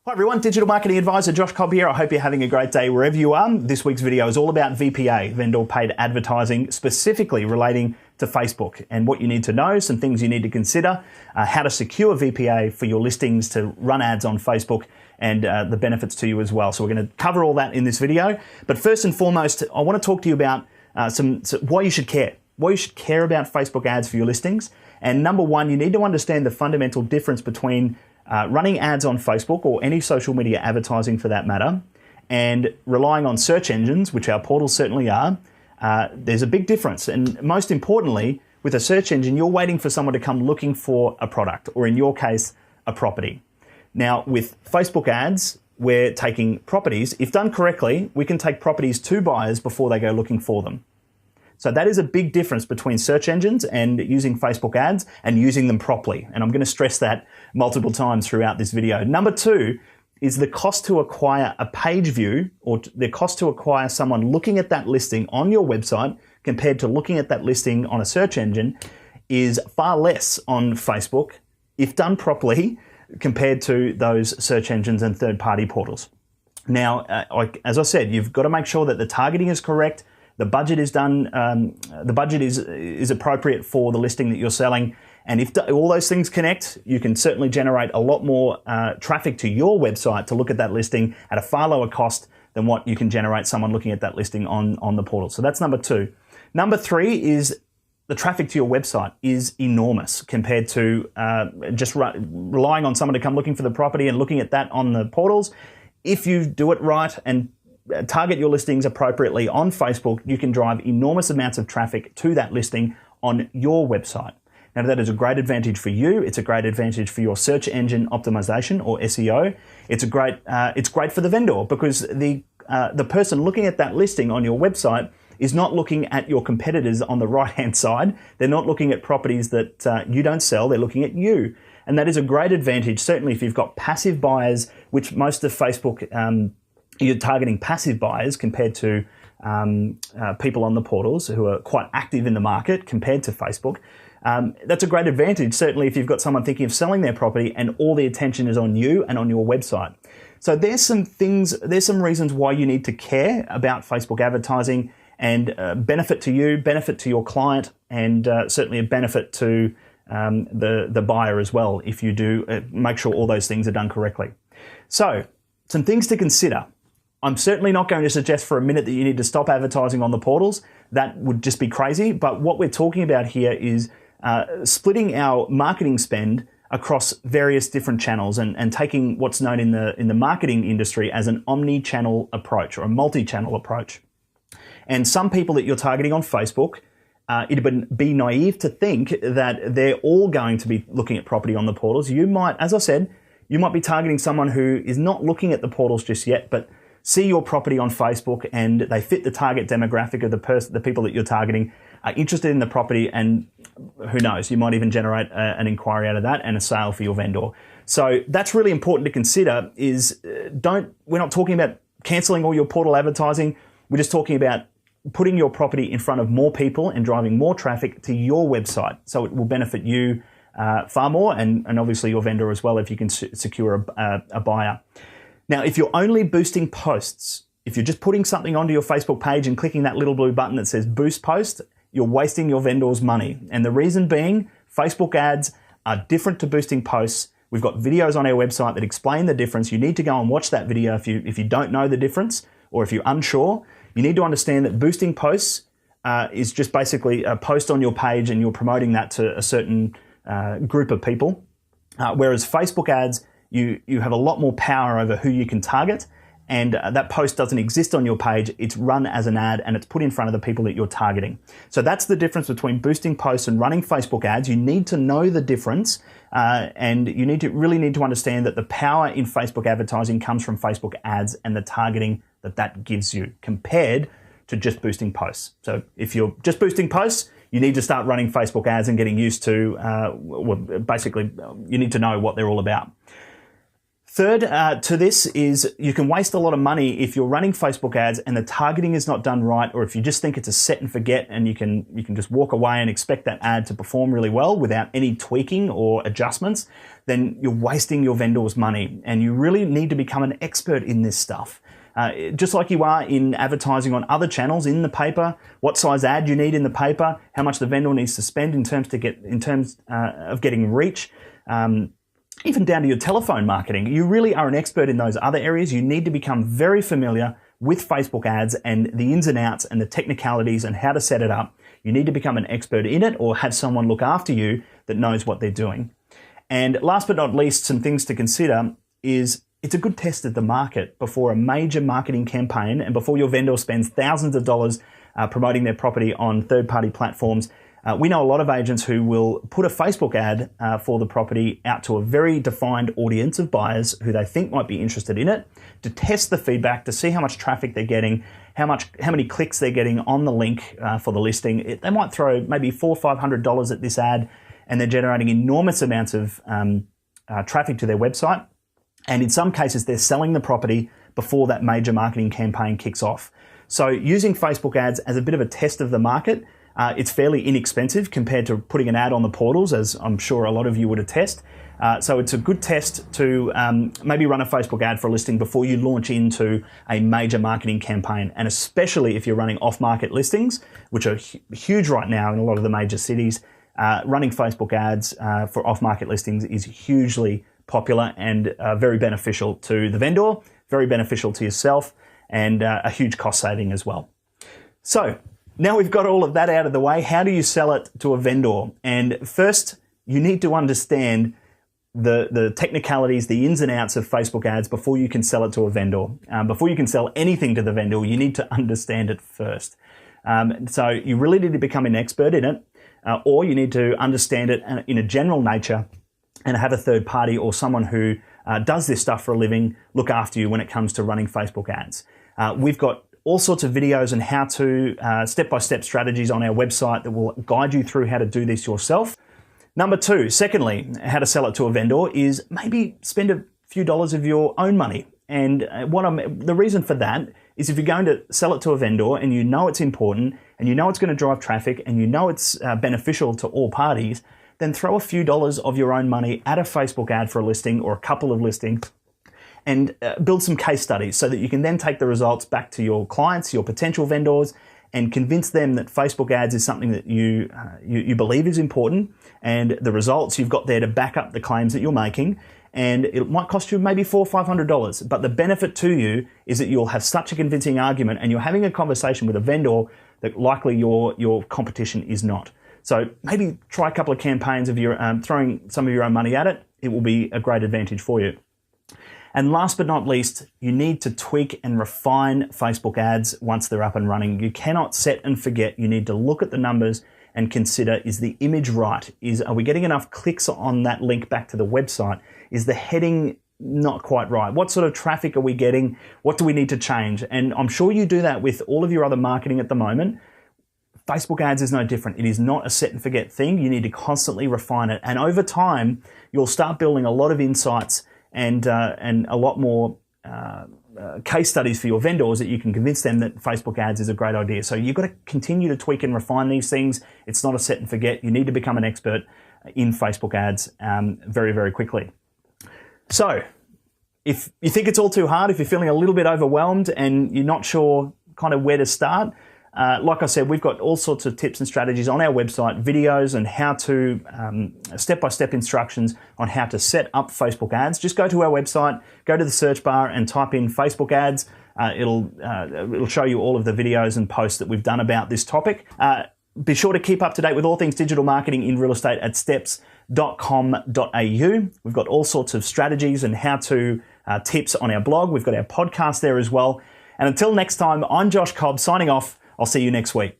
Hi everyone, Digital Marketing Advisor Josh Cobb here. I hope you're having a great day wherever you are. This week's video is all about VPA, vendor paid advertising, specifically relating to Facebook and what you need to know, some things you need to consider, how to secure VPA for your listings to run ads on Facebook, and the benefits to you as well. So we're going to cover all that in this video. But first and foremost, I want to talk to you about why you should care. Why you should care about Facebook ads for your listings. And number one, you need to understand the fundamental difference between running ads on Facebook or any social media advertising for that matter, and relying on search engines, which our portals certainly are. There's a big difference. And most importantly, with a search engine, you're waiting for someone to come looking for a product, or in your case, a property. Now, with Facebook ads, we're taking properties. If done correctly, we can take properties to buyers before they go looking for them. So that is a big difference between search engines and using Facebook ads and using them properly. And I'm going to stress that multiple times throughout this video. Number two is the cost to acquire a page view, or the cost to acquire someone looking at that listing on your website compared to looking at that listing on a search engine is far less on Facebook, if done properly, compared to those search engines and third-party portals. Now, as I said, you've got to make sure that the targeting is correct. The budget is done. The budget is appropriate for the listing that you're selling, and if all those things connect, you can certainly generate a lot more traffic to your website to look at that listing at a far lower cost than what you can generate someone looking at that listing on the portal. So that's number two. Number three is the traffic to your website is enormous compared to just relying on someone to come looking for the property and looking at that on the portals. If you do it right and target your listings appropriately on Facebook, you can drive enormous amounts of traffic to that listing on your website. Now, that is a great advantage for you. It's a great advantage for your search engine optimization, or SEO. It's great for the vendor, because the person looking at that listing on your website is not looking at your competitors on the right-hand side. They're not looking at properties that you don't sell. They're looking at you. And that is a great advantage, certainly if you've got passive buyers, which most of Facebook, you're targeting passive buyers compared to people on the portals who are quite active in the market compared to Facebook. That's a great advantage, certainly if you've got someone thinking of selling their property and all the attention is on you and on your website. So there's some reasons why you need to care about Facebook advertising, and benefit to you, benefit to your client, and certainly a benefit to the buyer as well if you do make sure all those things are done correctly. So some things to consider. I'm certainly not going to suggest for a minute that you need to stop advertising on the portals. That would just be crazy. But what we're talking about here is splitting our marketing spend across various different channels and taking what's known in the marketing industry as an omni-channel approach, or a multi-channel approach. And some people that you're targeting on Facebook, it would be naive to think that they're all going to be looking at property on the portals. You might, as I said, you might be targeting someone who is not looking at the portals just yet, but see your property on Facebook and they fit the target demographic of the people that you're targeting, are interested in the property, and who knows, you might even generate an inquiry out of that and a sale for your vendor. So that's really important to consider. We're not talking about cancelling all your portal advertising. We're just talking about putting your property in front of more people and driving more traffic to your website. So it will benefit you far more, and obviously your vendor as well if you can secure a buyer. Now, if you're only boosting posts, if you're just putting something onto your Facebook page and clicking that little blue button that says boost post, you're wasting your vendor's money. And the reason being, Facebook ads are different to boosting posts. We've got videos on our website that explain the difference. You need to go and watch that video if you don't know the difference, or if you're unsure. You need to understand that boosting posts is just basically a post on your page and you're promoting that to a certain group of people. Whereas Facebook ads, you have a lot more power over who you can target, and that post doesn't exist on your page. It's run as an ad and it's put in front of the people that you're targeting. So that's the difference between boosting posts and running Facebook ads. You need to know the difference, and you really need to understand that the power in Facebook advertising comes from Facebook ads and the targeting that gives you, compared to just boosting posts. So if you're just boosting posts, you need to start running Facebook ads and getting used to, basically, you need to know what they're all about. Third to this is you can waste a lot of money if you're running Facebook ads and the targeting is not done right, or if you just think it's a set and forget and you can just walk away and expect that ad to perform really well without any tweaking or adjustments, then you're wasting your vendors' money, and you really need to become an expert in this stuff. Just like you are in advertising on other channels in the paper, what size ad you need in the paper, how much the vendor needs to spend in terms of getting reach. Even down to your telephone marketing. You really are an expert in those other areas. You need to become very familiar with Facebook ads and the ins and outs and the technicalities and how to set it up. You need to become an expert in it, or have someone look after you that knows what they're doing. And last but not least, some things to consider is it's a good test of the market before a major marketing campaign and before your vendor spends thousands of dollars promoting their property on third-party platforms. We know a lot of agents who will put a Facebook ad for the property out to a very defined audience of buyers who they think might be interested in it, to test the feedback, to see how much traffic they're getting, how many clicks they're getting on the link for the listing. They might throw maybe $400 or $500 at this ad, and they're generating enormous amounts of traffic to their website. And in some cases, they're selling the property before that major marketing campaign kicks off. So using Facebook ads as a bit of a test of the market, it's fairly inexpensive compared to putting an ad on the portals, as I'm sure a lot of you would attest. So it's a good test to maybe run a Facebook ad for a listing before you launch into a major marketing campaign. And especially if you're running off-market listings, which are huge right now in a lot of the major cities, running Facebook ads for off-market listings is hugely popular and very beneficial to the vendor, very beneficial to yourself, and a huge cost saving as well. So now we've got all of that out of the way, how do you sell it to a vendor? And first, you need to understand the technicalities, the ins and outs of Facebook ads before you can sell it to a vendor. Before you can sell anything to the vendor, you need to understand it first. So you really need to become an expert in it, or you need to understand it in a general nature and have a third party or someone who does this stuff for a living look after you when it comes to running Facebook ads. We've got all sorts of videos and how to step-by-step strategies on our website that will guide you through how to do this yourself. Number two, secondly, how to sell it to a vendor is maybe spend a few dollars of your own money. And the reason for that is if you're going to sell it to a vendor and you know it's important and you know it's going to drive traffic and you know it's beneficial to all parties, then throw a few dollars of your own money at a Facebook ad for a listing or a couple of listings and build some case studies so that you can then take the results back to your clients, your potential vendors, and convince them that Facebook ads is something that you believe is important, and the results you've got there to back up the claims that you're making. And it might cost you maybe $400 or $500, but the benefit to you is that you'll have such a convincing argument and you're having a conversation with a vendor that likely your competition is not. So maybe try a couple of campaigns of your throwing some of your own money at it. It will be a great advantage for you. And last but not least, you need to tweak and refine Facebook ads once they're up and running. You cannot set and forget. You need to look at the numbers and consider, is the image right? Are we getting enough clicks on that link back to the website? Is the heading not quite right? What sort of traffic are we getting? What do we need to change? And I'm sure you do that with all of your other marketing at the moment. Facebook ads is no different. It is not a set and forget thing. You need to constantly refine it. And over time, you'll start building a lot of insights and a lot more case studies for your vendors that you can convince them that Facebook ads is a great idea. So you've got to continue to tweak and refine these things. It's not a set and forget. You need to become an expert in Facebook ads very, very quickly. So if you think it's all too hard, if you're feeling a little bit overwhelmed and you're not sure kind of where to start, like I said, we've got all sorts of tips and strategies on our website, videos and how to, step-by-step instructions on how to set up Facebook ads. Just go to our website, go to the search bar and type in Facebook ads. It'll show you all of the videos and posts that we've done about this topic. Be sure to keep up to date with all things digital marketing in real estate at steps.com.au. We've got all sorts of strategies and how-to tips on our blog. We've got our podcast there as well. And until next time, I'm Josh Cobb signing off. I'll see you next week.